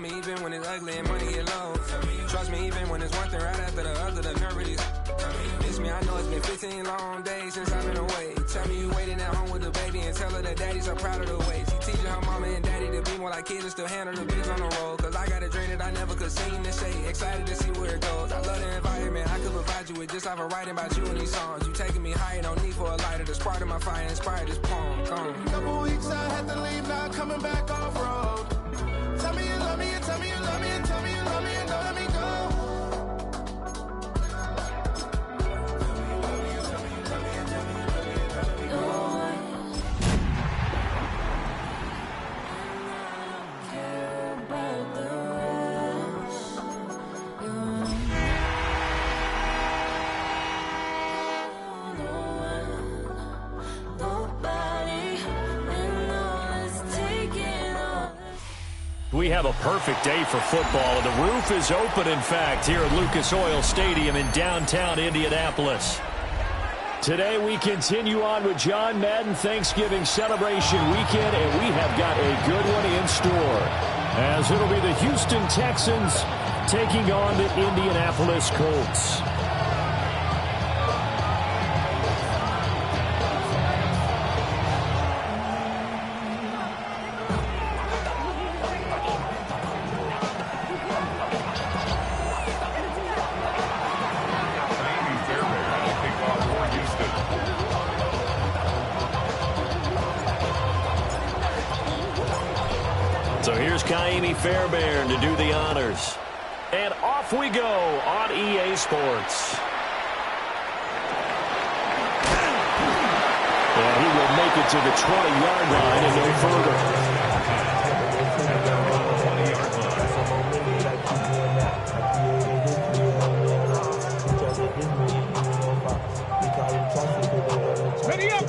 me even when it's ugly and money get low. Trust me even when it's one thing right after the other, the nerve of these. Miss me, I know it's been 15 long days since I've been away. Tell me you waiting at home with the baby and tell her that daddy's so proud of the way. She teaching her mama and daddy to be more like kids and still handle the biz on the road. Cause I got a dream that I never could sing and say. Excited to see where it goes. I love the environment. I could provide you with just off of writing about you in these songs. You taking me higher, no need for a lighter. The spark of my fire inspired this poem. Gone. Couple weeks I had to leave, now coming back off road. Tell me you love me and tell me you love me and tell me you love me and don't let me go. We have a perfect day for football, and the roof is open, in fact, here at Lucas Oil Stadium in downtown Indianapolis. Today we continue on with John Madden Thanksgiving celebration weekend, and we have got a good one in store, as it'll be the Houston Texans taking on the Indianapolis Colts. So here's Kaimi Fairbairn to do the honors. And off we go on EA Sports. And he will make it to the 20-yard line and no further. Ready up!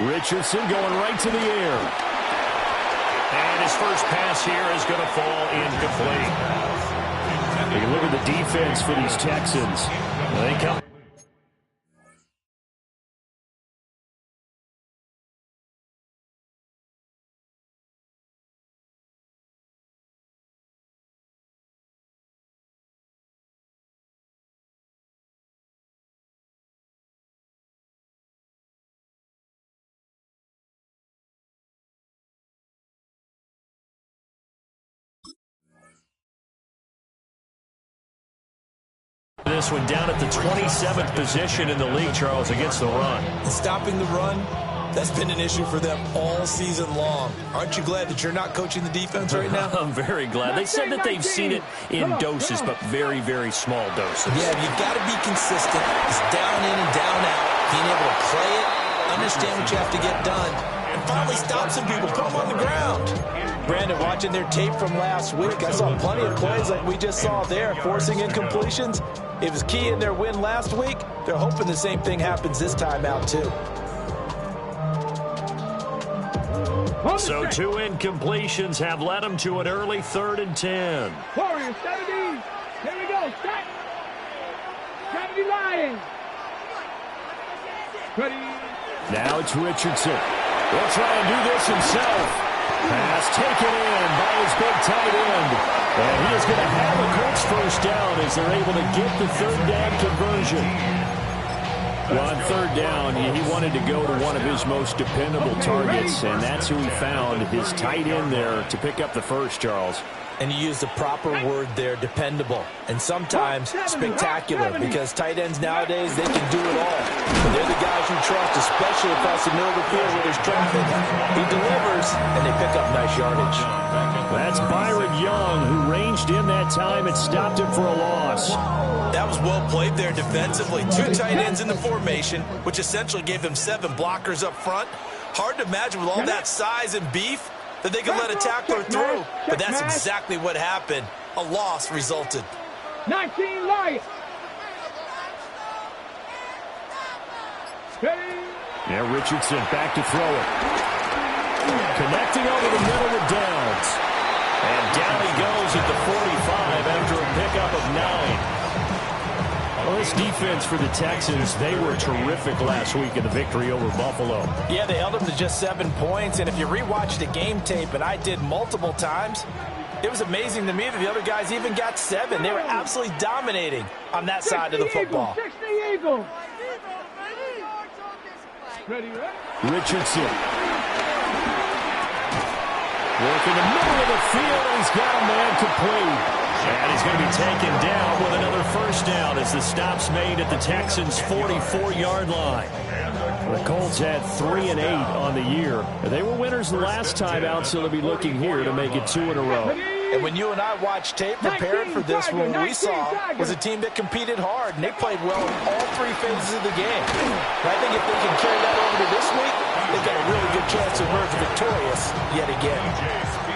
Richardson going right to the air. And his first pass here is going to fall incomplete. You look at the defense for these Texans. They come. This one down at the 27th position in the league, Charles, against the run. Stopping the run, that's been an issue for them all season long. Aren't you glad that you're not coaching the defense right now? I'm very glad. They said that they've seen it in doses, but very, very small doses. Yeah, you've got to be consistent. It's down in and down out. Being able to play it, understand what you have to get done, and finally stop some people, put them on the ground. Brandon, watching their tape from last week, I saw plenty of plays like we just saw there, forcing incompletions. It was key in their win last week. They're hoping the same thing happens this time out, too. So 2 incompletions have led them to an early 3rd and 10. Warriors, 70. Here we go. Start. 70 Lions. Ready. Now it's Richardson. He'll try and do this himself. Pass taken in by his big tight end. And he is going to have a Colts first down as they're able to get the 3rd down conversion. Well, on 3rd down, he wanted to go to one of his most dependable targets, and that's who he found, his tight end there, to pick up the first, Charles. And you use the proper word there, dependable, and sometimes spectacular, because tight ends nowadays, they can do it all. But they're the guys you trust, especially across the middle of the field where there's traffic. He delivers, and they pick up nice yardage. That's Byron Young, who ranged in that time and stopped him for a loss. That was well played there defensively. 2 tight ends in the formation, which essentially gave them 7 blockers up front. Hard to imagine with all that size and beef that they could let a tackler through. But that's exactly what happened. A loss resulted. 19 Lions. Now Richardson back to throw it. Connecting over the middle with Downs. And down he goes at the 45 after a pickup of 9. Well, this defense for the Texans, they were terrific last week in the victory over Buffalo. Yeah, they held them to just 7 points, and if you rewatch the game tape, and I did multiple times, it was amazing to me that the other guys even got 7. They were absolutely dominating on that side of the football. Richardson. Working the middle of the field, and he's got a man complete. And he's going to be taken down with another first down as the stop's made at the Texans' 44-yard line. The Colts had 3 and 8 on the year. They were winners the last time out, so they'll be looking here to make it 2 in a row. And when you and I watched tape preparing for this one, what we saw was a team that competed hard, and they played well in all 3 phases of the game. And I think if they can carry that over to this week, they've got a really good chance to emerge victorious yet again.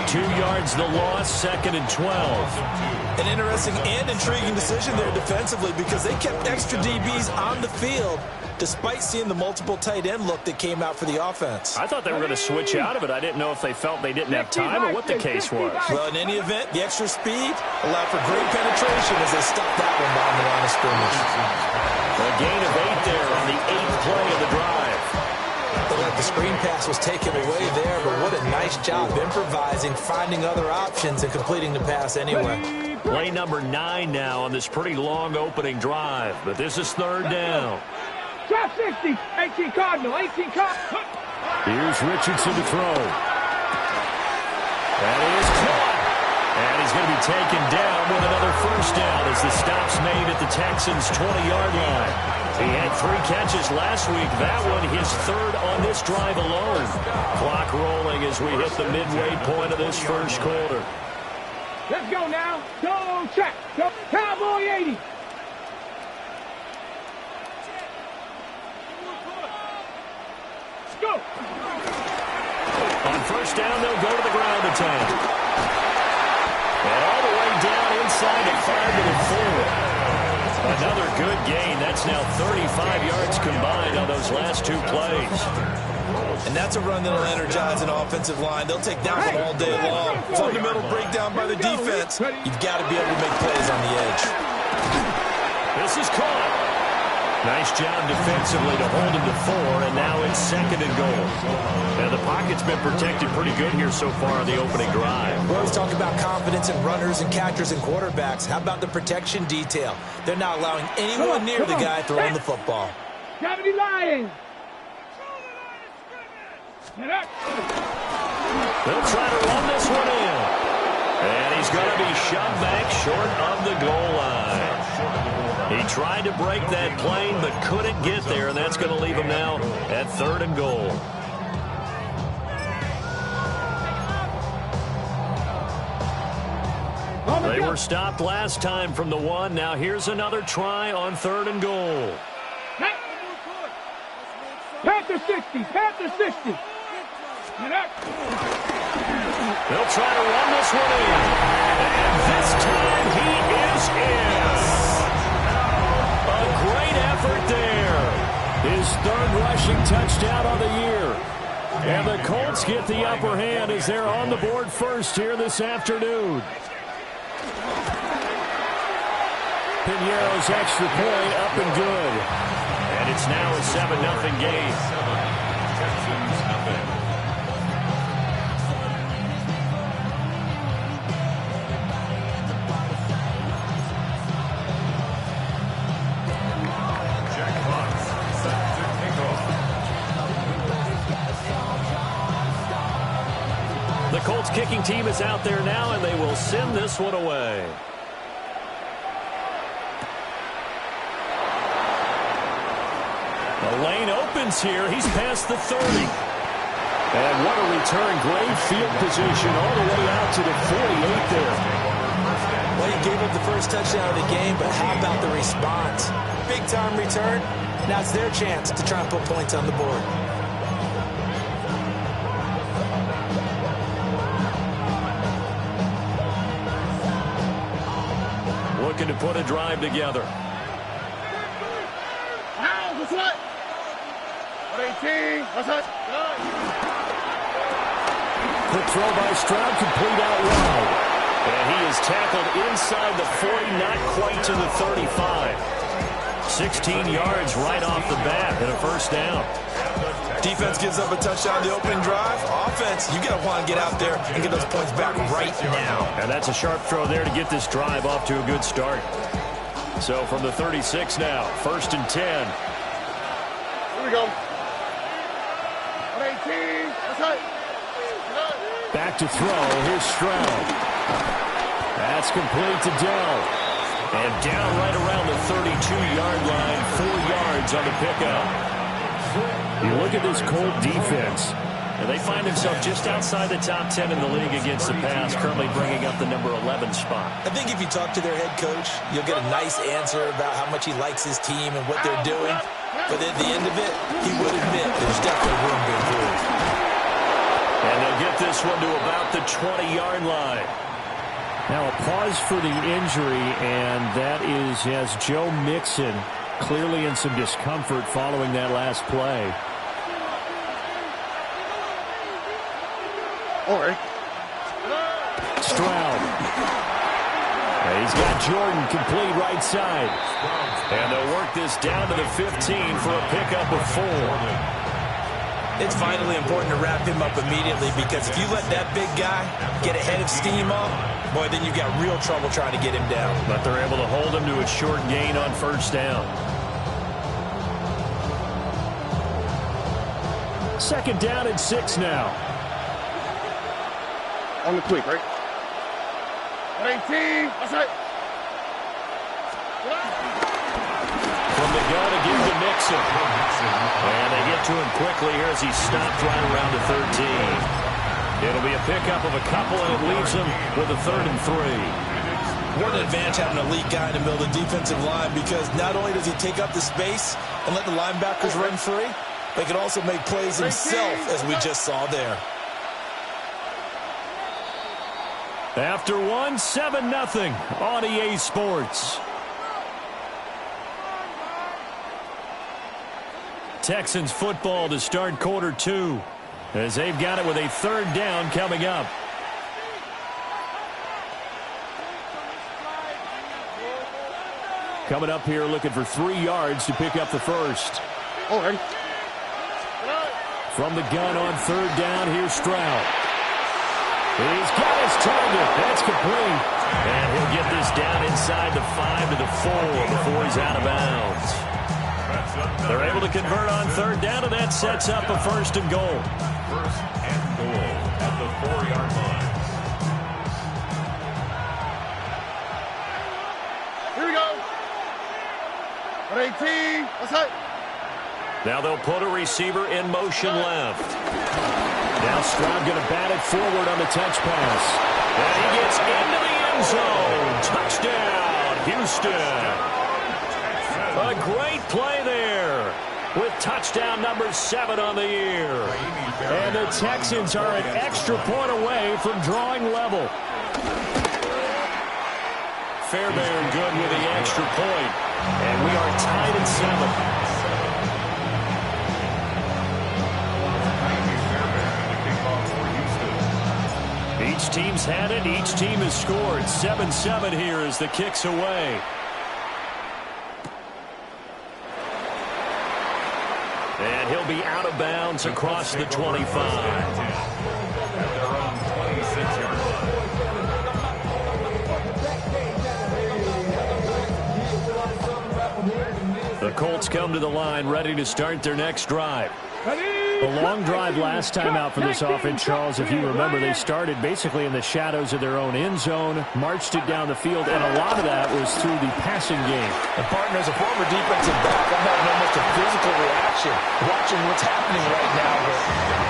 2 yards the loss, 2nd and 12. An interesting and intriguing decision there defensively because they kept extra DBs on the field despite seeing the multiple tight end look that came out for the offense. I thought they were going to switch out of it. I didn't know if they felt they didn't have time or what the case was. Well, in any event, the extra speed allowed for great penetration as they stopped that one on the line of scrimmage. A gain of 8 there on the 8th play of the drive. Looked like the screen pass was taken away there, but what a nice job improvising, finding other options, and completing the pass anyway. Play number 9 now on this pretty long opening drive, but this is 3rd down. Drop 60, 18 Cardinal, 18 Cardinal. Here's Richardson to throw. That is caught. And he's going to be taken down with another first down as the stop's made at the Texans' 20-yard line. He had 3 catches last week. That one his 3rd on this drive alone. Clock rolling as we hit the midway point of this first quarter. Let's go now. Go check. Go Cowboy 80. Go. On first down, they'll go to the ground attack. And all the way down inside the 5 to the 4. Another good gain. That's now 35 yards combined on those last 2 plays. And that's a run that'll energize an offensive line. They'll take that one all day long. Fundamental breakdown by the defense. You've got to be able to make plays on the edge. This is caught. Nice job defensively to hold him to 4, and now it's 2nd and goal. And the pocket's been protected pretty good here so far on the opening drive. We always talk about confidence in runners and catchers and quarterbacks. How about the protection detail? They're not allowing anyone near the guy throwing the football. Gravity Lions. They'll try to run this one in. And he's going to be shoved back short of the goal line. He tried to break that plane but couldn't get there, and that's going to leave him now at 3rd and goal. They were stopped last time from the 1. Now here's another try on 3rd and goal. Panther 60. Panther 60. They'll try to run this one in. And this time he is in. A great effort there. His 3rd rushing touchdown of the year. And the Colts get the upper hand as they're on the board first here this afternoon. Piñeiro's extra point up and good. And it's now a 7-0 game. The Colts kicking team is out there now, and they will send this one away. The lane opens here. He's past the 30. And what a return. Great field position all the way out to the 48 there. Well, he gave up the first touchdown of the game, but how about the response? Big-time return. Now it's their chance to try and put points on the board. Looking to put a drive together. Quick throw by Stroud, complete out wide. And he is tackled inside the 40, not quite to the 35. 16 yards right off the bat and a first down. Defense gives up a touchdown the opening drive. Offense, you got to want to get out there and get those points back right now. And that's a sharp throw there to get this drive off to a good start. So from the 36 now, 1st and 10. Here we go. 118. That's right. Back to throw. Here's Stroud. That's complete to Dell. And down right around the 32-yard line, 4 yards on the pickup. You look at this Colt defense, and they find themselves just outside the top 10 in the league against the pass, currently bringing up the number 11 spot. I think if you talk to their head coach, you'll get a nice answer about how much he likes his team and what they're doing. But at the end of it, he would admit there's definitely room to improve. And they'll get this one to about the 20-yard line. Now a pause for the injury, and that is as Joe Mixon clearly in some discomfort following that last play. All right. Stroud. And he's got Jordan complete right side. And they'll work this down to the 15 for a pickup of 4. It's vitally important to wrap him up immediately, because if you let that big guy get a head of steam up, boy, then you've got real trouble trying to get him down. But they're able to hold him to a short gain on 1st down. 2nd down and 6 now. On the tweak, right? 118. That's right. From the gun again to Mixon. And they get to him quickly here as he's stopped right around the 13. It'll be a pickup of a couple, and it leaves him with a 3rd and 3. What an advantage having an elite guy in the middle of the defensive line, because not only does he take up the space and let the linebackers run free, but he can also make plays himself, as we just saw there. After one, 7-0 on EA Sports. Texans football to start quarter 2, as they've got it with a 3rd down coming up. Coming up here looking for 3 yards to pick up the first. All right. From the gun on 3rd down, here's Stroud. He's got his target. That's complete. And he'll get this down inside the 5 to the 4 before he's out of bounds. They're able to convert on 3rd down, and that sets up a 1st and goal. 1st and goal at the 4-yard line. Here we go. 118. That's right. Now they'll put a receiver in motion left. Now Stroud going to bat it forward on the touch pass. And he gets into the end zone. Touchdown, Houston. A great play there with touchdown number 7 on the year. And the Texans are an extra point away from drawing level. Fairbairn good with the extra point. And we are tied at 7. Each team's had it. Each team has scored. 7-7 here as the kick's away. And he'll be out of bounds across the 25. The Colts come to the line ready to start their next drive. A long drive last time out for this offense, Charles. If you remember, they started basically in the shadows of their own end zone, marched it down the field, and a lot of that was through the passing game. And, partner, as a former defensive back, I'm having almost a physical reaction watching what's happening right now. But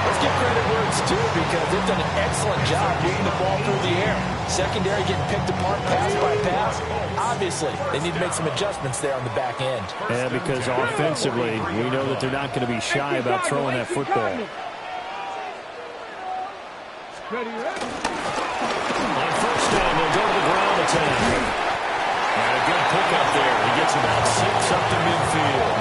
let's give credit where it's due, because they've done an excellent job moving the ball through the air. Secondary getting picked apart pass by pass. Obviously, they need to make some adjustments there on the back end. Yeah, because offensively, we know that they're not going to be shy about throwing that football. On 1st down, they'll go to the ground attack. And a good pickup there. He gets about 6 up to midfield.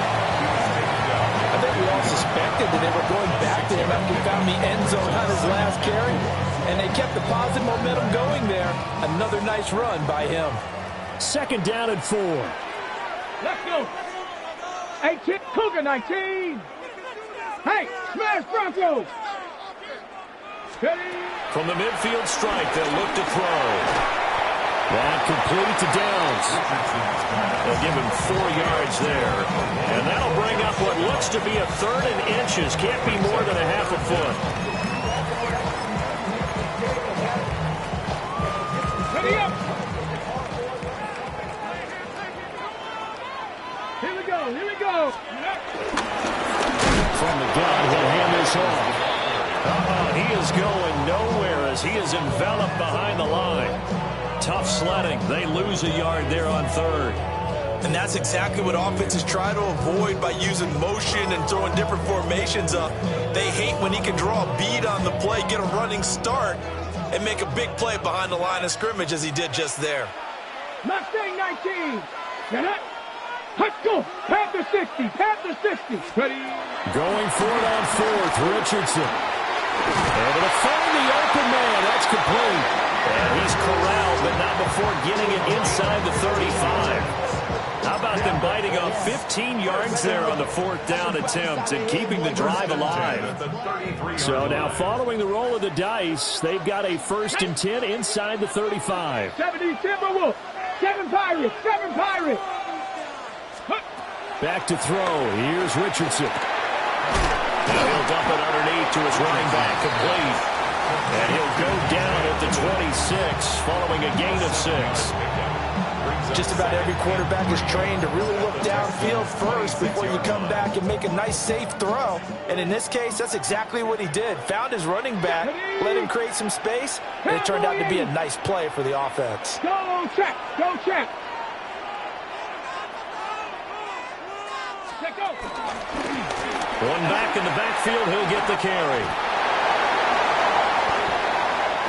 I think we all suspected that they were going back to him after he found the end zone on his last carry. And they kept the positive momentum going there. Another nice run by him. 2nd down and 4. Let's go. 18, Cougar 19. Hey, smash Broncos. Ready? From the midfield strike, they'll look to throw. That complete to Downs. They'll give him 4 yards there. And that'll bring up what looks to be a 3rd and inches. Can't be more than a half a foot. Ready up. Here we go, here we go. From the gun, he'll hand this off. He is going nowhere as he is enveloped behind the line. Tough sledding. They lose a yard there on 3rd. And that's exactly what offenses try to avoid by using motion and throwing different formations up. They hate when he can draw a bead on the play, get a running start, and make a big play behind the line of scrimmage as he did just there. Mustang 19. Get up. Let's go. Panther 60. Panther 60. Ready? Going for it on 4th, Richardson. Able to find the open man. That's complete. And he's corralled, but not before getting it inside the 35. How about them biting off 15 yards there on the 4th down attempt and keeping the drive alive? So now following the roll of the dice, they've got a 1st and 10 inside the 35. 70 Timberwolves. 7 Pirates. 7 Pirates. Back to throw. Here's Richardson. Now he'll dump it underneath to his running back, complete. And he'll go down at the 26 following a gain of 6. Just about every quarterback is trained to really look downfield first before you come back and make a nice, safe throw. And in this case, that's exactly what he did. Found his running back, let him create some space, and it turned out to be a nice play for the offense. Go check. Go check. Check go. One back in the backfield, he'll get the carry.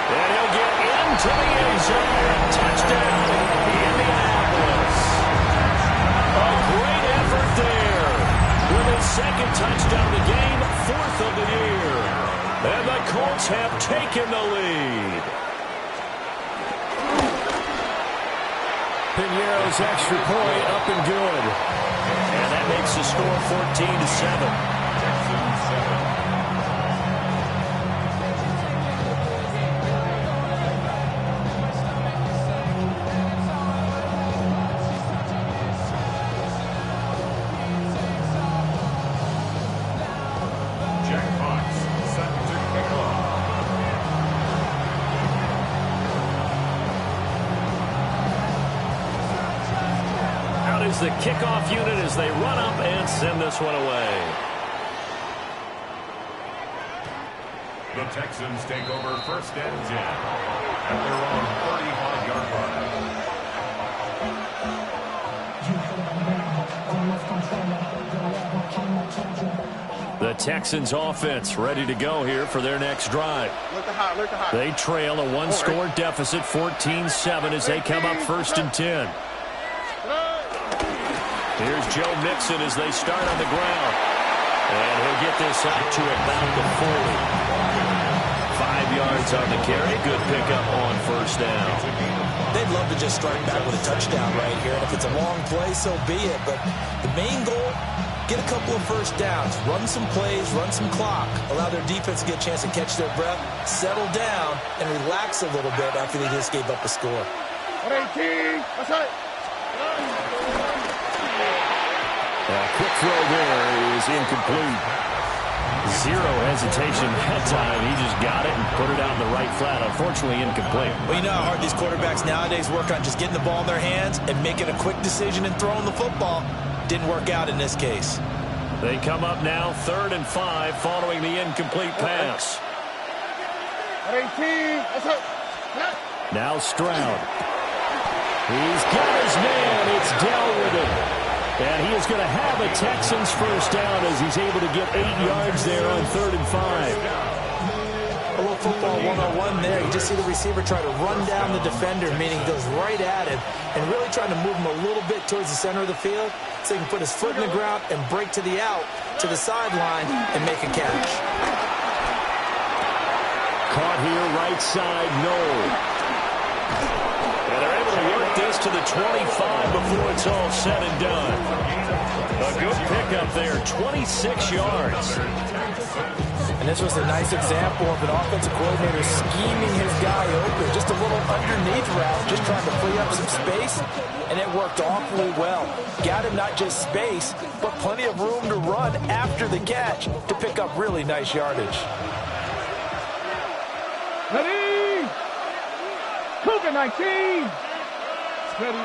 And he'll get into the end zone. Touchdown, Indianapolis. A great effort there. With his 2nd touchdown of the game, 4th of the year. And the Colts have taken the lead. Piñeiro's extra point up and good. And that makes the score 14-7. The kickoff unit as they run up and send this one away. The Texans take over 1st and 10 at their own 35-yard line. The Texans offense ready to go here for their next drive. They trail a 1-score deficit, 14-7 as they come up 1st and 10. Here's Joe Mixon as they start on the ground. And he'll get this out to about the 40. 5 yards on the carry. Good pickup on 1st down. They'd love to just strike back with a touchdown right here. And if it's a long play, so be it. But the main goal, get a couple of 1st downs. Run some plays, run some clock. Allow their defense to get a chance to catch their breath, settle down, and relax a little bit after they just gave up a score. 18. That's right. Quick throw there is incomplete. Zero hesitation that time. He just got it and put it out in the right flat. Unfortunately, incomplete. Well, you know how hard these quarterbacks nowadays work on just getting the ball in their hands and making a quick decision and throwing the football. Didn't work out in this case. They come up now 3rd and 5 following the incomplete pass. 18. Now Stroud. He's got his man. It's Dell with him. And he is going to have a Texans 1st down as he's able to get 8 yards there on 3rd and 5. A little football 101 there. You just see the receiver try to run down the defender, meaning he goes right at him, and really trying to move him a little bit towards the center of the field so he can put his foot in the ground and break to the out, to the sideline, and make a catch. Caught here, right side, no. And they're able to work this to the 25 before it's all said and done. A good pickup there, 26 yards. And this was a nice example of an offensive coordinator scheming his guy open. Just a little underneath route, just trying to free up some space, and it worked awfully well. Got him not just space, but plenty of room to run after the catch to pick up really nice yardage. Ready? Cougar 19. Ready,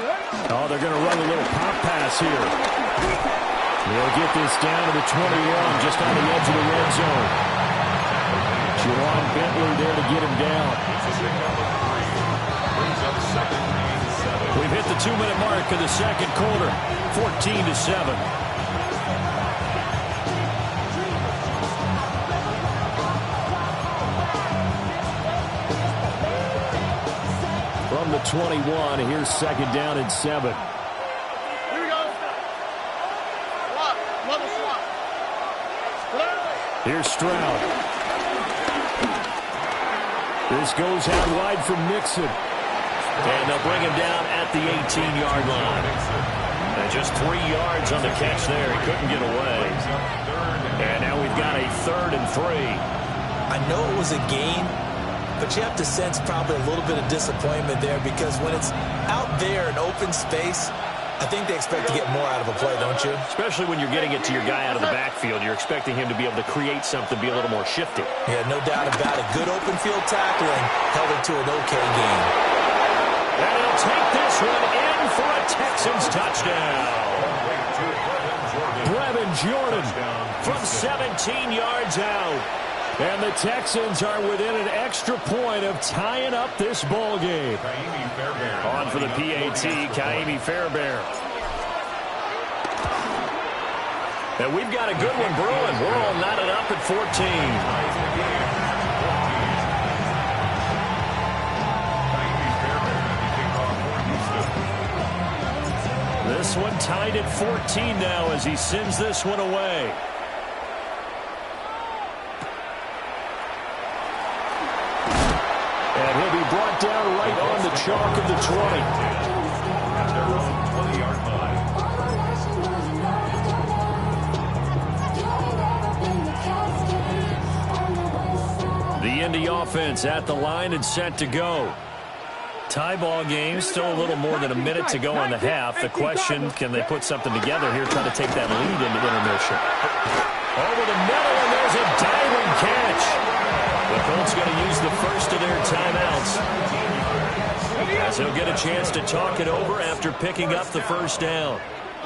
Oh, they're going to run a little pop pass here. They'll get this down to the 21, just on the edge of the red zone. Juwan Bentley there to get him down. We've hit the 2-minute mark of the second quarter, 14-7. From the 21, here's second down and 7. Here we go. Swap. Level swap. Here's Stroud. This goes out wide from Mixon. And they'll bring him down at the 18-yard line. And just 3 yards on the catch there. He couldn't get away. And now we've got a 3rd and 3. I know it was a gain, but you have to sense probably a little bit of disappointment there, because when it's out there in open space, I think they expect to get more out of a play, don't you? Especially when you're getting it to your guy out of the backfield. You're expecting him to be able to create something, be a little more shifty. Yeah, no doubt about it. Good open field tackling held it to an okay game. And he'll take this one in for a Texans touchdown. Brevin Jordan from 17 yards out. And the Texans are within an extra point of tying up this ball game. On for the PAT, Kaimi Fairbairn. And we've got a good one brewing. We're all knotted up at 14. This one tied at 14 now as he sends this one away. And he'll be brought down right on the chalk of the 20. At their own 20-yard line. The Indy offense at the line and set to go. Tie ball game, still a little more than a minute to go in the half. The question, can they put something together here, try to take that lead into intermission? Over the middle, and there's a diving catch. The Colts going to use the first of their timeouts, as he'll get a chance to talk it over after picking up the first down.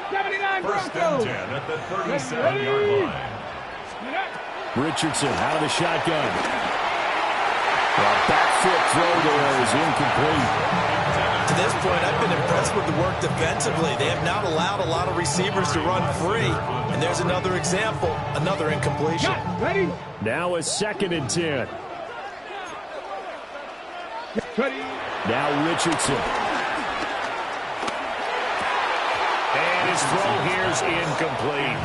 79 First and 10 at the 37-yard line. Richardson out of the shotgun. Well, back foot throw there is incomplete. To this point, I've been impressed with the work defensively. They have not allowed a lot of receivers to run free. And there's another example, another incompletion. Ready? Now a 2nd and 10. Ready? Now Richardson. And his throw here is incomplete.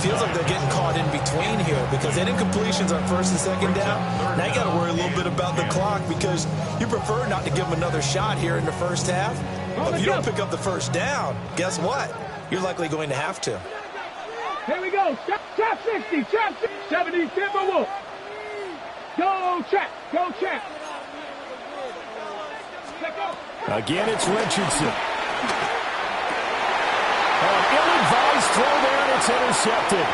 Feels like they're getting caught in between here, because any incompletions on 1st and 2nd down, now you got to worry a little bit about the clock, because you prefer not to give them another shot here in the first half. But if you don't pick up the first down, guess what? You're likely going to have to. Here we go. Trap 60. Trap 70. Timberwolf. Go Trap. Go Trap. Again, it's Richardson. Ill-advised throw there, and it's intercepted.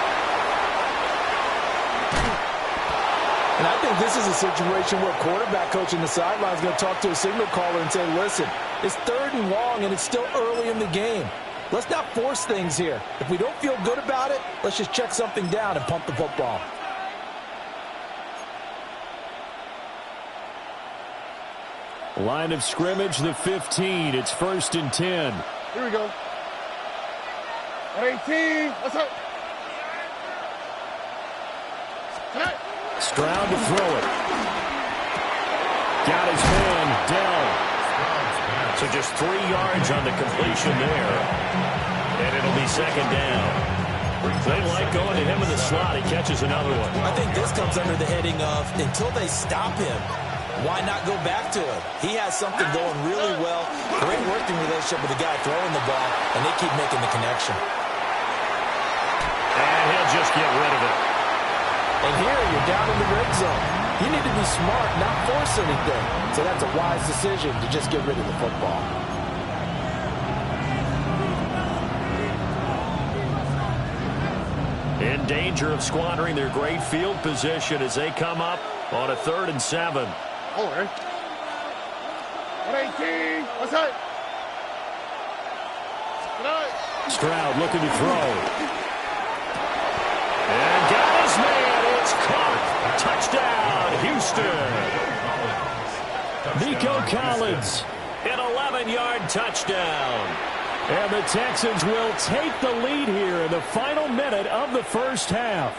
And I think this is a situation where quarterback coach in the sideline is going to talk to a signal caller and say, listen, it's 3rd and long, and it's still early in the game. Let's not force things here. If we don't feel good about it, let's just check something down and pump the football. Line of scrimmage, the 15. It's 1st and 10. Here we go. 18. Let's go. Stroud to throw it. Got his man down. So just 3 yards on the completion there. And it'll be 2nd down. They like going to him in the slot. He catches another one. I think this comes under the heading of, until they stop him, Why not go back to it? He has something going really well. Great working relationship with the guy throwing the ball, and they keep making the connection. And he'll just get rid of it. And here, you're down in the red zone. You need to be smart, not force anything. So that's a wise decision to just get rid of the football. In danger of squandering their great field position as they come up on a 3rd and 7. All right. 118. What's that? Stroud looking to throw. And got his man. It's caught. Touchdown, Houston. Nico Collins, an 11-yard touchdown. And the Texans will take the lead here in the final minute of the first half.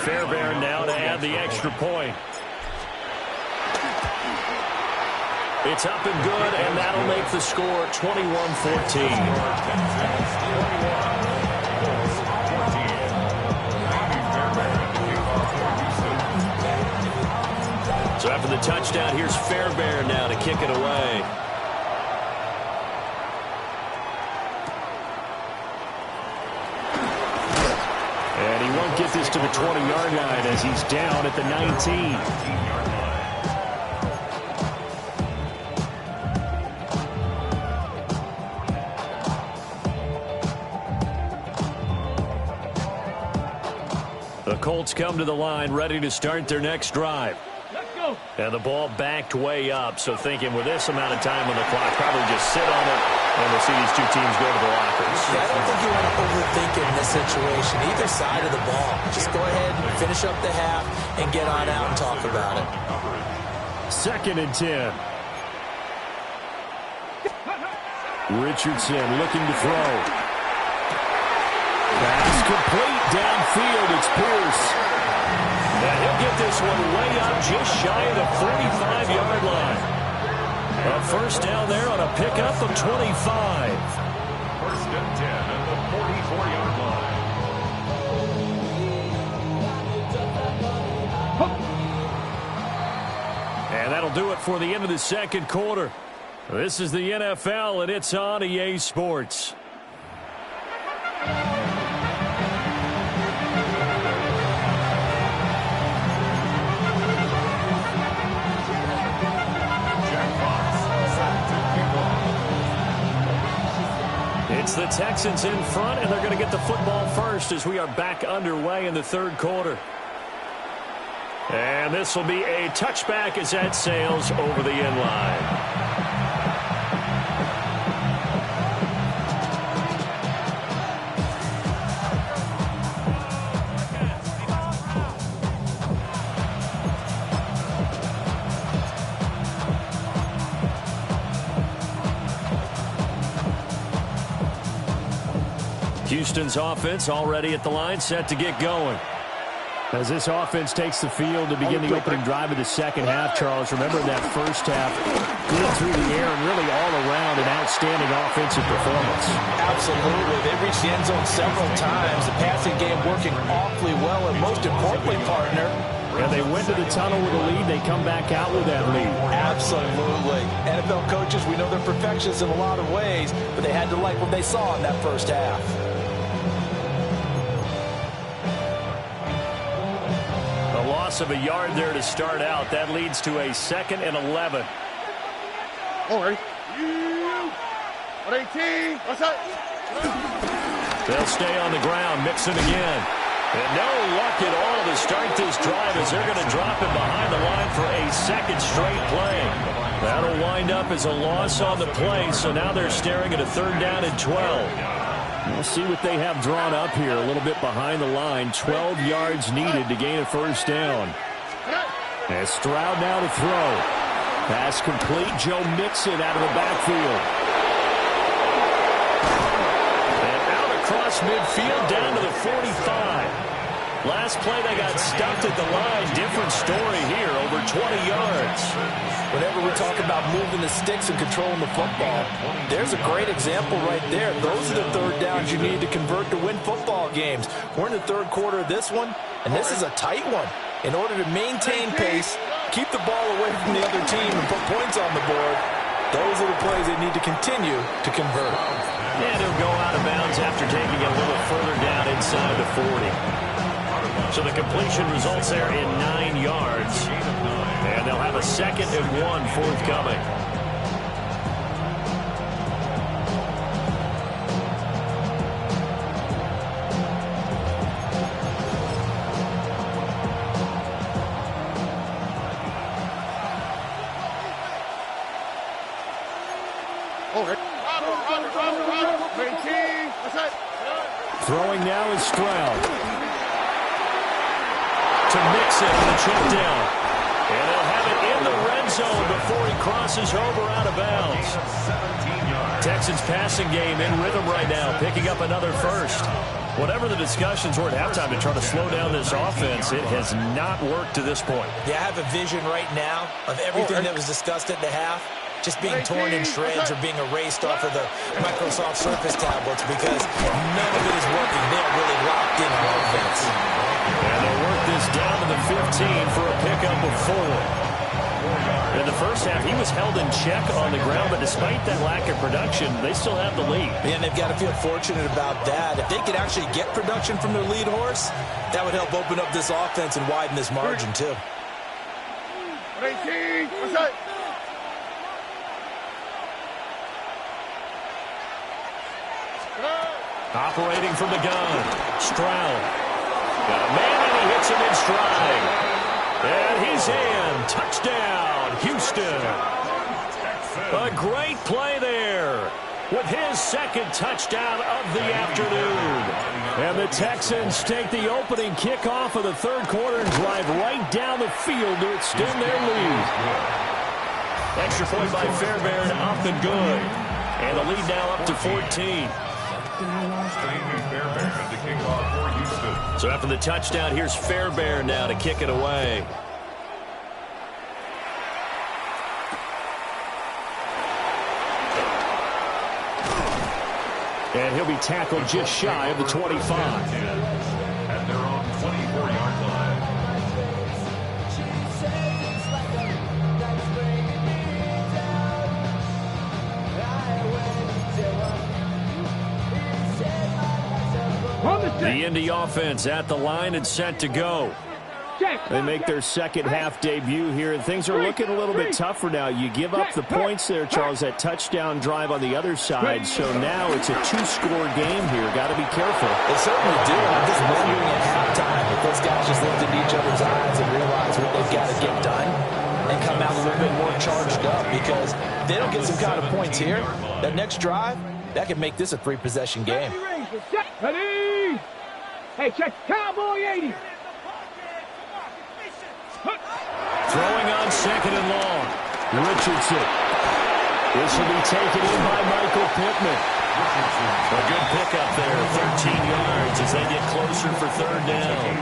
Fairbairn now to add the extra point. It's up and good, and that'll make the score 21-14. So after the touchdown, here's Fairbairn now to kick it away. And he won't get this to the 20-yard line as he's down at the 19. The Colts come to the line ready to start their next drive. Let's go. And the ball backed way up, so thinking with this amount of time on the clock, probably just sit on it, and we'll see these two teams go to the lockers. Yeah, I don't think you want to overthink it in this situation, either side of the ball. Just go ahead and finish up the half and get on out and talk about it. 2nd and 10. Richardson looking to throw. Pass complete downfield. It's Pierce. And he'll get this one way up just shy of the 45-yard line. A first down there on a pickup of 25. 1st and 10 at the 44-yard line. And that'll do it for the end of the second quarter. This is the NFL, and it's on EA Sports. It's the Texans in front, and they're going to get the football first as we are back underway in the 3rd quarter. And this will be a touchback as that sails over the end line. Houston's offense already at the line, set to get going. As this offense takes the field to begin the opening drive of the second half, Charles, remember that first half, good through the air and really all around an outstanding offensive performance. Absolutely. They reached the end zone several times. The passing game working awfully well, and most importantly, partner, and they went to the tunnel with a lead. They come back out with that lead. Absolutely. NFL coaches, we know they're perfectionists in a lot of ways, but they had to like what they saw in that first half. A loss of a yard there to start out. That leads to a 2nd and 11. All right. 118. What's that? They'll stay on the ground. Mixon again. And no luck at all to start this drive as they're going to drop him behind the line for a 2nd straight play. That'll wind up as a loss on the play, so now they're staring at a 3rd down and 12. We'll see what they have drawn up here. A little bit behind the line. 12 yards needed to gain a first down. And Stroud now to throw. Pass complete. Joe Mixon out of the backfield. And out across midfield down to the 45. Last play they got stuffed at the line. Different story here. Over 20 yards. Whenever we talk about moving the sticks and controlling the football, there's a great example right there. Those are the 3rd downs you need to convert to win football games. We're in the 3rd quarter of this one, and this is a tight one. In order to maintain pace, keep the ball away from the other team, and put points on the board, those are the plays they need to continue to convert. And he'll go out of bounds after taking it a little further down inside the 40. So the completion results there in 9 yards. And they'll have a 2nd and 1 forthcoming. Throwing now is Stroud. To Mixon on the check down. And they'll have it in the red zone before he crosses over out of bounds. Texans passing game in rhythm right now, picking up another first. Whatever the discussions were at halftime to try to slow down this offense, it has not worked to this point. Yeah, I have a vision right now of everything that was discussed at the half just being torn in shreds or being erased off of the Microsoft Surface tablets because none of it is working. They're really locked in on offense. And they'll work this down to the 15 for a pickup of 4. In the first half, he was held in check on the ground, but despite that lack of production, they still have the lead. And they've got to feel fortunate about that. If they could actually get production from their lead horse, that would help open up this offense and widen this margin, too. 18, what's that? Operating from the gun, Stroud. Got a man, and he hits him in stride. And he's in. Touchdown, Houston. A great play there with his 2nd touchdown of the afternoon. And the Texans take the opening kickoff of the 3rd quarter and drive right down the field to extend their lead. Extra point by Fairbairn, up and good. And the lead now up to 14. So after the touchdown, here's Fairbairn now to kick it away. And he'll be tackled just shy of the 25. At their own 24-yard line. The Indy offense at the line and set to go. They make their 2nd half debut here, and things are looking a little bit tougher now. You give up the points there, Charles, that touchdown drive on the other side, so now it's a 2-score game here. Got to be careful. They certainly do. I'm just wondering at halftime if those guys just looked into each other's eyes and realized what they've got to get done and come out a little bit more charged up, because if they don't get some kind of points here, that next drive, that could make this a 3-possession game. Ready? Hey, check Cowboy 80. Throwing on 2nd and long. Richardson. This will be taken in by Michael Pittman. A good pickup there, 13 yards as they get closer for 3rd down.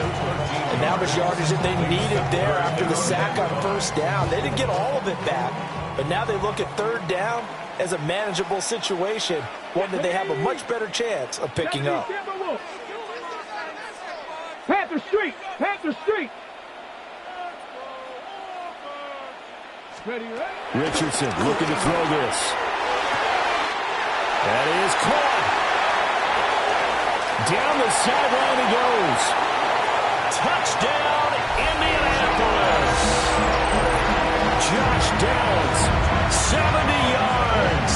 And now there's yardage that they needed there after the sack on 1st down. They didn't get all of it back, but now they look at 3rd down as a manageable situation, one that they have a much better chance of picking up. Panther Street! Panther Street! Richardson looking to throw this. That is caught. Down the sideline he goes. Touchdown, Indianapolis. Josh Downs, 70 yards.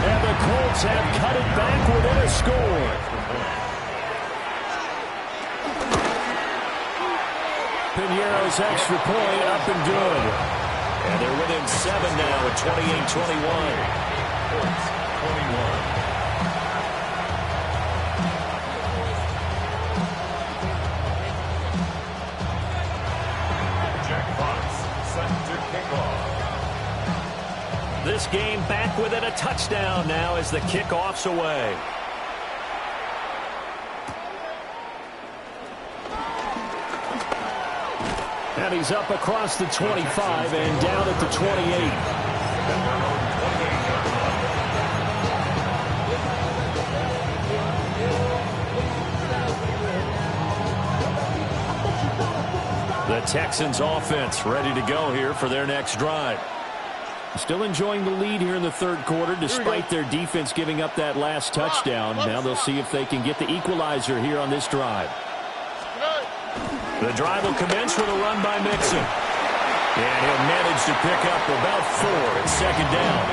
And the Colts have cut it back within a score. Piñeiro's extra point up and good. And they're within 7 now at 28-21. 21. Jack Fox set to kick off. This game back within a touchdown now as the kickoff's away. And he's up across the 25 and down at the 28. The Texans offense ready to go here for their next drive. Still enjoying the lead here in the third quarter despite their defense giving up that last touchdown. Now they'll see if they can get the equalizer here on this drive. The drive will commence with a run by Mixon. And he'll manage to pick up about 4 at second down.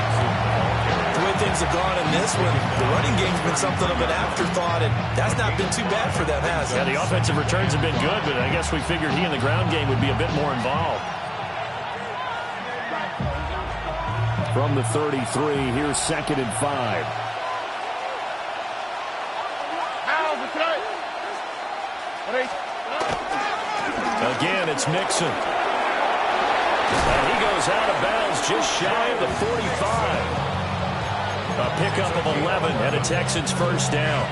The way things have gone in this one, the running game's been something of an afterthought, and that's not been too bad for them, has it? Yeah, the offensive returns have been good, but I guess we figured he in the ground game would be a bit more involved. From the 33, here's 2nd and 5. Again, it's Mixon. And he goes out of bounds just shy of the 45. A pickup of 11 and a Texans first down.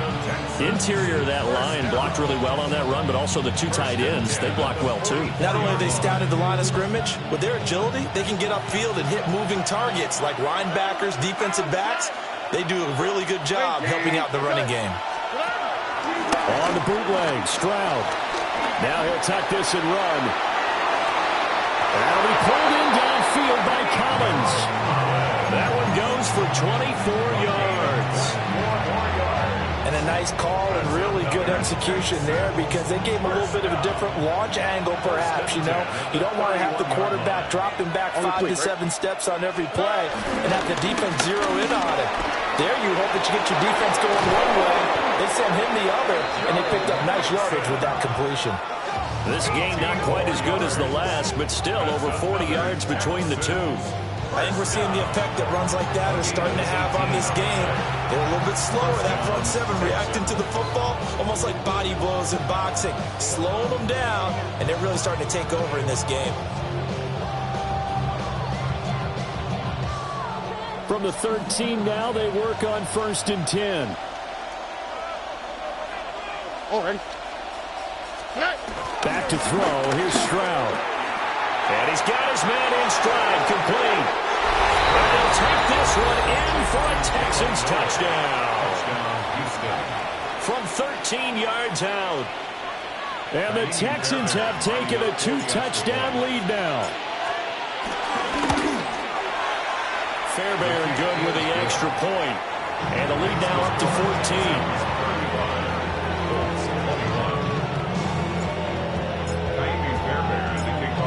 Interior of that line blocked really well on that run, but also the 2 tight ends, they blocked well too. Not only have they scouted the line of scrimmage, with their agility, they can get upfield and hit moving targets like linebackers, defensive backs. They do a really good job helping out the running game. On the bootleg, Stroud. Now he'll tuck this and run. That'll be pulled in downfield by Collins. That one goes for 24 yards. And a nice call and really good execution there because they gave him a little bit of a different launch angle perhaps, you know. You don't want to have the quarterback dropping back 5 to 7 steps on every play and have the defense zero in on it. There you hope that you get your defense going one way. They sent him the other, and they picked up nice yardage with that completion. This game not quite as good as the last, but still over 40 yards between the two. I think we're seeing the effect that runs like that are starting to have on this game. They're a little bit slower, that front 7 reacting to the football, almost like body blows in boxing, slowing them down, and they're really starting to take over in this game. From the 13 now, they work on 1st and 10. Already. Back to throw. Here's Stroud. And he's got his man in stride, complete. And they'll take this one in for a Texans touchdown. From 13 yards out. And the Texans have taken a 2-touchdown lead now. Fairbairn good with the extra point. And the lead now up to 14.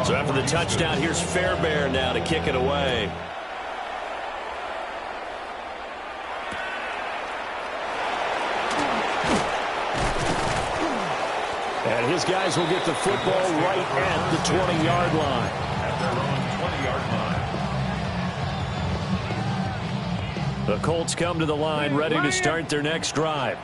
So after the touchdown, here's Fairbairn now to kick it away. And his guys will get the football right at the 20-yard line. At their own 20-yard line. The Colts come to the line ready to start their next drive.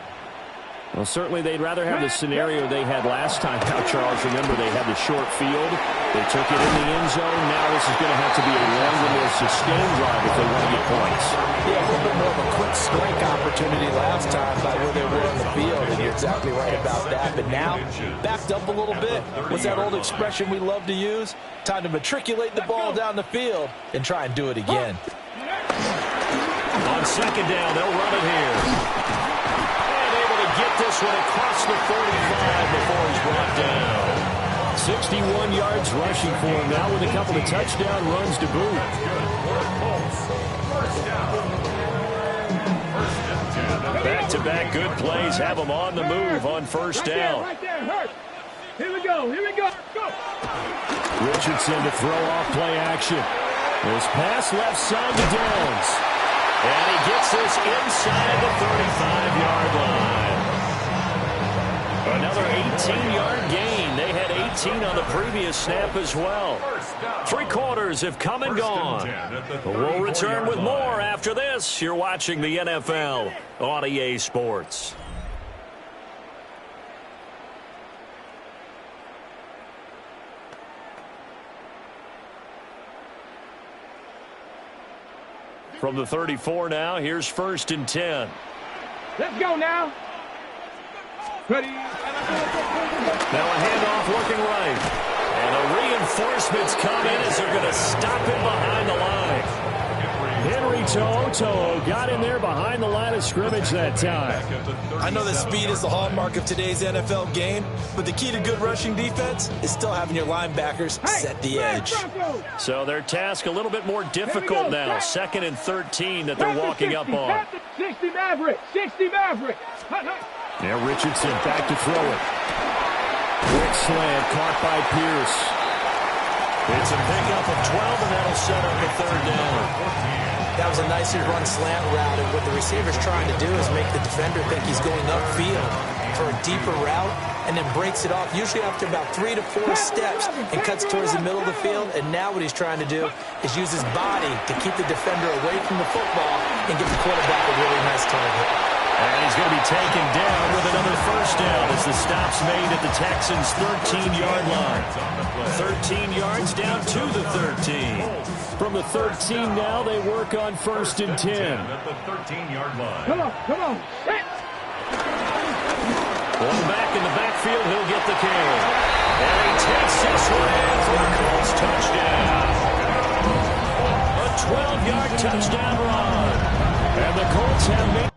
Well, certainly they'd rather have the scenario they had last time out, Charles. Remember, they had the short field. They took it in the end zone. Now this is going to have to be a longer, more sustained drive if they want to get points. Yeah, a little bit more of a quick strike opportunity last time by where they were on the field, and you're exactly right about that. But now, backed up a little bit. What's that old expression we love to use? Time to matriculate the ball down the field and try and do it again. On 2nd down, they'll run it here. Get this one across the 45 before he's brought down. 61 yards rushing for him now with a couple of touchdown runs to boot. Back-to-back good plays have him on the move on 1st down. Right there, Hurt. Here we go. Go. Richardson to throw off play action. This pass left side to Downs. And he gets this inside the 35-yard line. Another 18-yard gain. They had 18 on the previous snap as well. 3 quarters have come and gone. We'll return with more after this. You're watching the NFL on EA Sports. From the 34 now, here's 1st and 10. Let's go now. Ready. Now a handoff looking right. And the reinforcements come in as they're going to stop him behind the line. Henry To'o got in there behind the line of scrimmage that time. I know that speed is the hallmark of today's NFL game, but the key to good rushing defense is still having your linebackers set the edge. So their task a little bit more difficult now. 2nd and 13 that they're walking up on. 60 Maverick. 60 Maverick. Now Richardson back to throw it. Quick slant caught by Pierce. It's a pickup of 12, and that'll set up a 3rd down. That was a nicely run slant route, and what the receiver's trying to do is make the defender think he's going upfield for a deeper route, and then breaks it off, usually after about 3 to 4 steps, and cuts towards the middle of the field. And now what he's trying to do is use his body to keep the defender away from the football and give the quarterback a really nice target. And he's going to be taken down with another 1st down as the stop's made at the Texans' 13-yard line. 13 yards down to the 13. From the 13 now, they work on 1st and 10. At the 13-yard line. Come on. Set. One back in the backfield, he'll get the carry. And he takes this one in for a Colts touchdown. A 12-yard touchdown run. And the Colts have made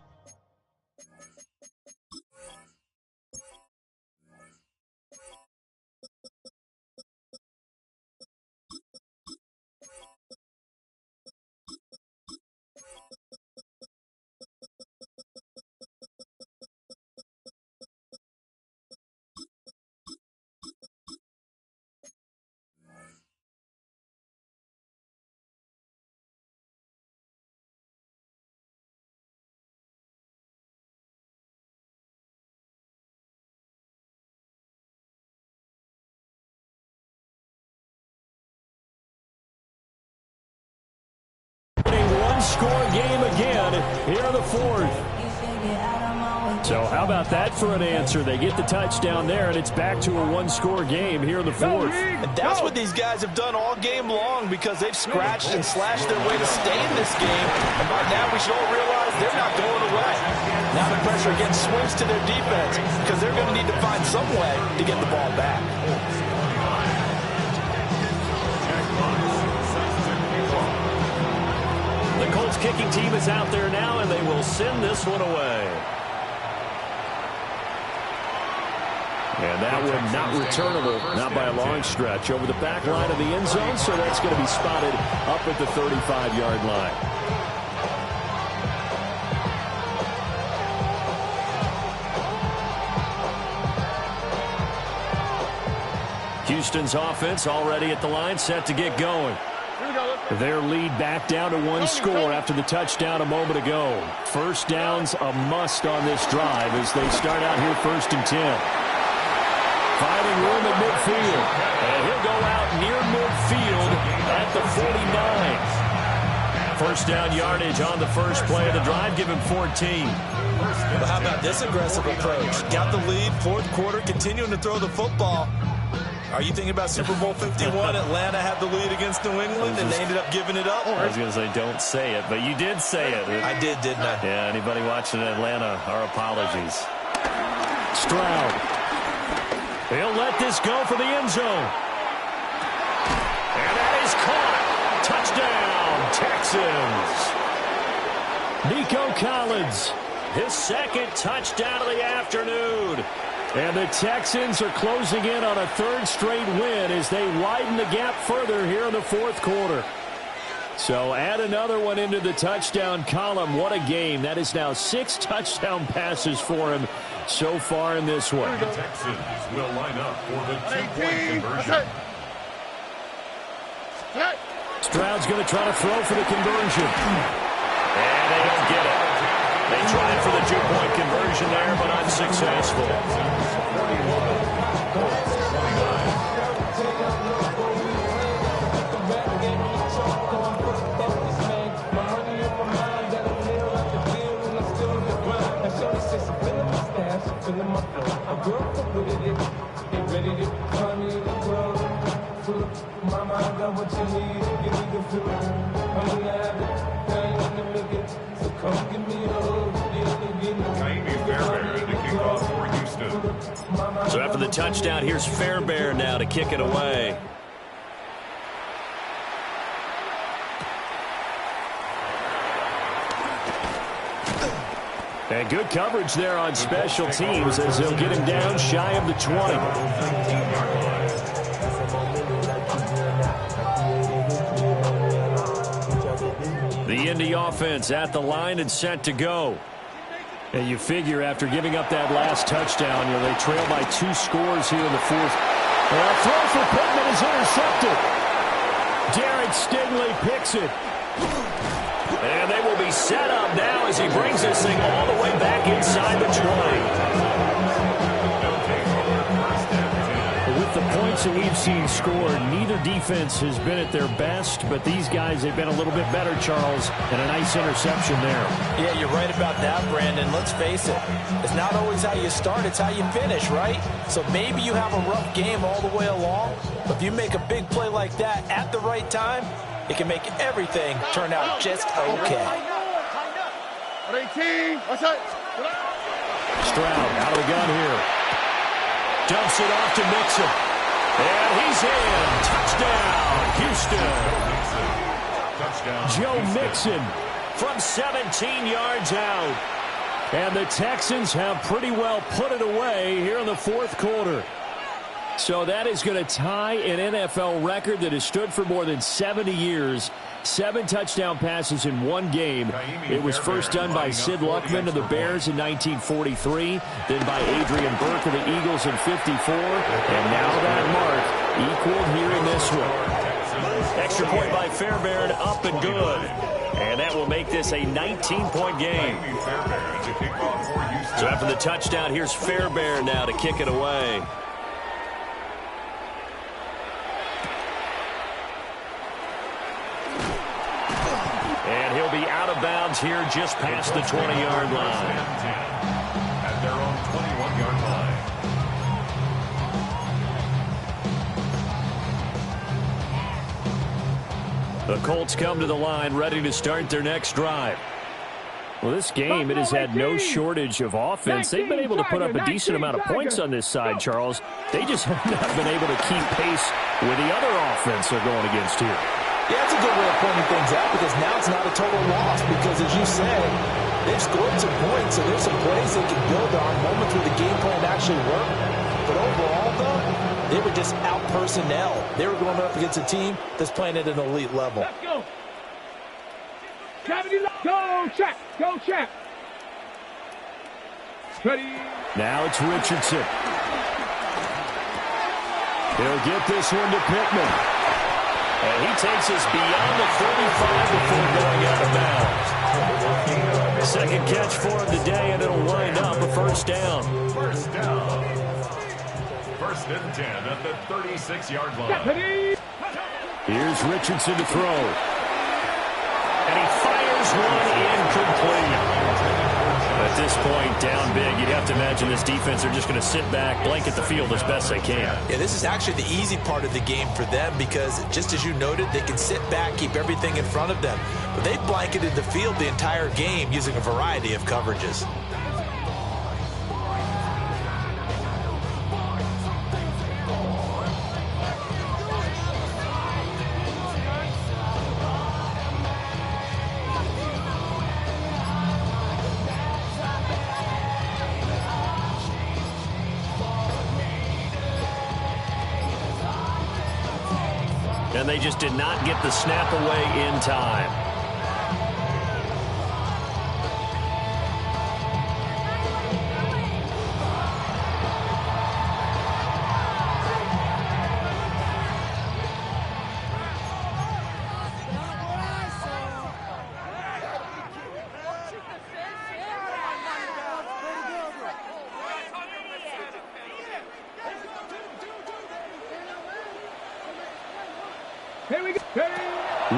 one-score game again here in the 4th. So how about that for an answer? They get the touchdown there, and it's back to a one-score game here in the 4th. And that's what these guys have done all game long, because they've scratched and slashed their way to stay in this game. And by now we should all realize they're not going away. Now the pressure again swings to their defense, because they're going to need to find some way to get the ball back. The Colts kicking team is out there now, and they will send this one away. And that one not returnable, not by a long stretch, over the back line of the end zone, so that's going to be spotted up at the 35-yard line. Houston's offense already at the line, set to get going. Their lead back down to one score after the touchdown a moment ago. 1st down's a must on this drive as they start out here 1st and 10. Finding room at midfield. And he'll go out near midfield at the 49. 1st down yardage on the first play of the drive. Give him 14. But how about this aggressive approach? Got the lead, 4th quarter, continuing to throw the football. Are you thinking about Super Bowl 51? Atlanta had the lead against New England, and they ended up giving it up? I was going to say, don't say it, but you did say it. I did, didn't I? Yeah, anybody watching Atlanta, our apologies. Stroud. He'll let this go for the end zone. And that is caught. Touchdown, Texans. Nico Collins, his 2nd touchdown of the afternoon. And the Texans are closing in on a 3rd straight win as they widen the gap further here in the 4th quarter. So add another one into the touchdown column. What a game. That is now 6 touchdown passes for him so far in this one. The Texans will line up for the 2-point conversion. Stroud's going to try to throw for the conversion. And they don't get it. They tried for the 2-point conversion there, but unsuccessful. So after the touchdown, here's Fairbairn now to kick it away. And good coverage there on special teams as they'll get him down shy of the 20. The Indy offense at the line and set to go. And you figure after giving up that last touchdown, they trail by 2 scores here in the fourth. And a throw for Pittman is intercepted. Derek Stingley picks it. And they will be set up now as he brings this thing all the way back inside the 20. With the points that we've seen scored, neither defense has been at their best, but these guys, they've been a little bit better, Charles, and a nice interception there. Yeah, you're right about that, Brandon. Let's face it. It's not always how you start, it's how you finish, right? So maybe you have a rough game all the way along, but if you make a big play like that at the right time, it can make everything turn out just okay. Stroud out of the gun here. Dumps it off to Mixon. And he's in. Touchdown, Houston. Joe Mixon from 17 yards out. And the Texans have pretty well put it away here in the fourth quarter. So that is going to tie an NFL record that has stood for more than 70 years. 7 touchdown passes in one game. It was first done by Sid Luckman of the Bears in 1943, then by Adrian Burke of the Eagles in 54, and now that mark equaled here in this one. Extra point by Fairbairn, up and good. And that will make this a 19-point game. So after the touchdown, here's Fairbairn now to kick it away. And he'll be out of bounds here just past the 20-yard line. At their own 21-yard line. The Colts come to the line ready to start their next drive. Well, this game, it has had no shortage of offense. They've been able to put up a decent amount of points on this side, Charles. They just have not been able to keep pace with the other offense they're going against here. Yeah, that's a good way of pointing things out because now it's not a total loss because, as you said, they've scored some points, so there's some plays they can build on, moments where the game plan actually worked. But overall, though, they were just out personnel. They were going up against a team that's playing at an elite level. Let's go. Go, check. Go, check. Ready. Now it's Richardson. He'll get this one to Pittman. And he takes us beyond the 35 before going out of bounds. Second catch for him today, and it'll wind up a first down. First down. First and 10 at the 36-yard line. Here's Richardson to throw. And he fires one incomplete. At this point, down big, you'd have to imagine this defense are just going to sit back, blanket the field as best they can. Yeah, this is actually the easy part of the game for them because, just as you noted, they can sit back, keep everything in front of them. But they've blanketed the field the entire game using a variety of coverages. And they just did not get the snap away in time. Here we go.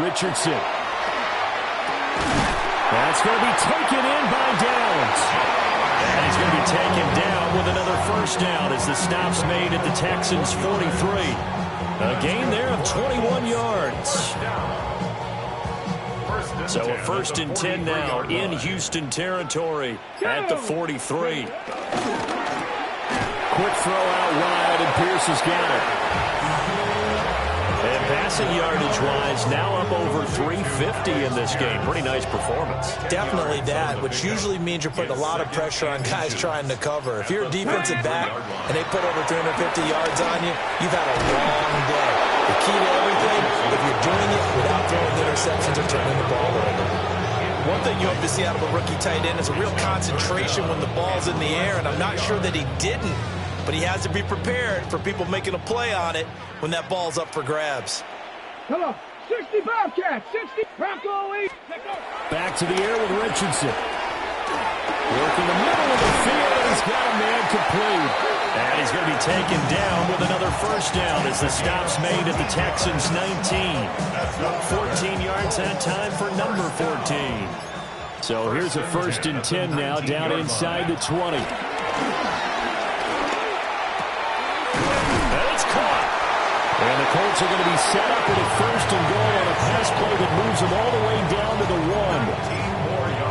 Richardson. That's going to be taken in by Downs. And he's going to be taken down with another first down as the stop's made at the Texans' 43. A gain there of 21 yards. So a first and 10 now in Houston territory at the 43. Quick throw out wide, and Pierce has got it. And passing yardage-wise, now up over 350 in this game. Pretty nice performance. Definitely that, which usually means you're putting a lot of pressure on guys trying to cover. If you're a defensive back and they put over 350 yards on you, you've had a long day. The key to everything, if you're doing it without throwing interceptions or turning the ball over. One thing you hope to see out of a rookie tight end is a real concentration when the ball's in the air, and I'm not sure that he didn't, but he has to be prepared for people making a play on it when that ball's up for grabs. Come on, 60 Bobcats, 60 Bronco 8. Back to the air with Richardson. Working the middle of the field, he's got a man complete. And he's going to be taken down with another first down as the stop's made at the Texans' 19. 14 yards that time for number 14. So here's a 1st and 10 now down inside the 20. And it's caught. And the Colts are going to be set up with a 1st and goal on a pass play that moves them all the way down to the 1.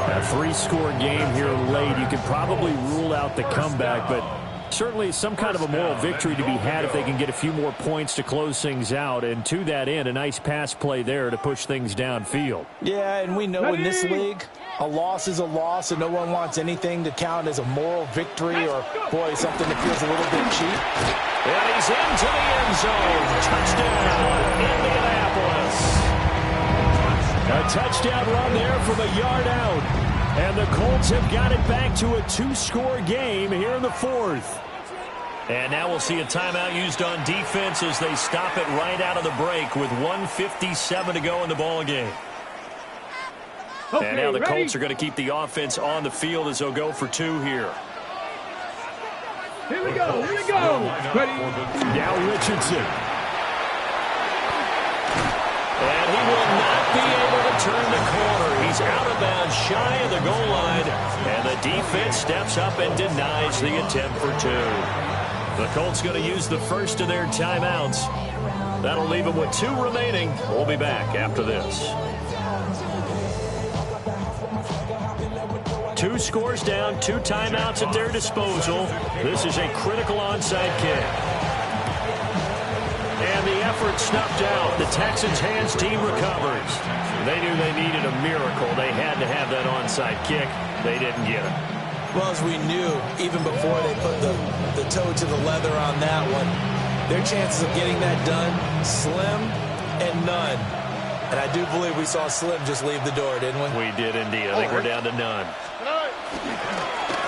A 3-score game here late. You can probably rule out the comeback, but certainly some kind of a moral victory to be had if they can get a few more points to close things out. And to that end, a nice pass play there to push things downfield. Yeah, and we know in this league, a loss is a loss, and no one wants anything to count as a moral victory or, boy, something that feels a little bit cheap. And he's into the end zone. Touchdown, Indianapolis. A touchdown run there from a yard out. And the Colts have got it back to a 2-score game here in the 4th. And now we'll see a timeout used on defense as they stop it right out of the break with 1:57 to go in the ball game. Okay, and now the Colts are going to keep the offense on the field as they'll go for 2 here. Here we go, here we go. Ready? Now Richardson. And he will not be able to turn the corner. He's out of bounds, shy of the goal line. And the defense steps up and denies the attempt for 2. The Colts going to use the first of their timeouts. That'll leave them with 2 remaining. We'll be back after this. 2 scores down, 2 timeouts at their disposal. This is a critical onside kick. And the effort snuffed out. The Texans' hands team recovers. They knew they needed a miracle. They had to have that onside kick. They didn't get it. Well, as we knew, even before they put the toe to the leather on that one, their chances of getting that done, slim and none. And I do believe we saw Slim just leave the door, didn't we? We did indeed. I think we're down to none.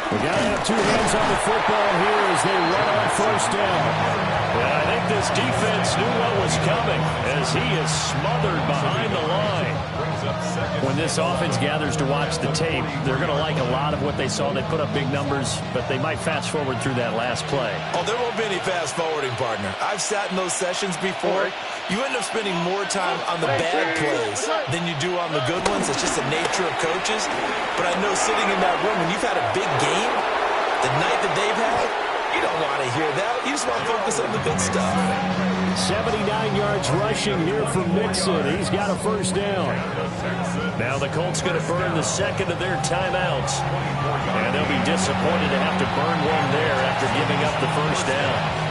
We got to have 2 hands on the football here as they run on first down. And I think this defense knew what was coming as he is smothered behind the line. When this offense gathers to watch the tape, they're going to like a lot of what they saw. They put up big numbers, but they might fast forward through that last play. Oh, there won't be any fast forwarding, partner. I've sat in those sessions before. You end up spending more time on the bad plays than you do on the good ones. It's just the nature of coaches. But I know sitting in that room, when you've had a big game, the night that they've had, you don't want to hear that. You just want to focus on the good stuff. 79 yards rushing here from Mixon. He's got a first down. Now the Colts going to burn the second of their timeouts. And they'll be disappointed to have to burn one there after giving up the first down.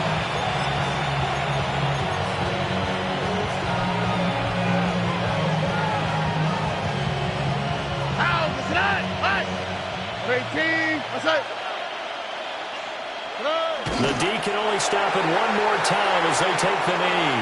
The D can only stop it one more time as they take the knee.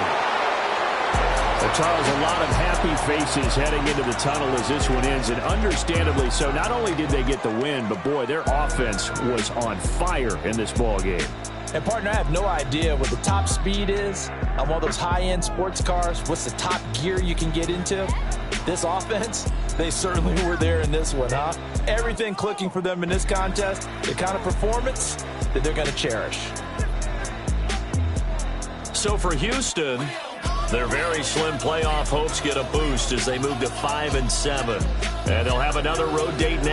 Well, Charles, a lot of happy faces heading into the tunnel as this one ends, and understandably so. Not only did they get the win, but, boy, their offense was on fire in this ball game. And, partner, I have no idea what the top speed is on one of those high-end sports cars. What's the top gear you can get into? This offense, they certainly were there in this one, huh? Everything clicking for them in this contest, the kind of performance that they're going to cherish. So for Houston, their very slim playoff hopes get a boost as they move to 5-7. And they'll have another road date next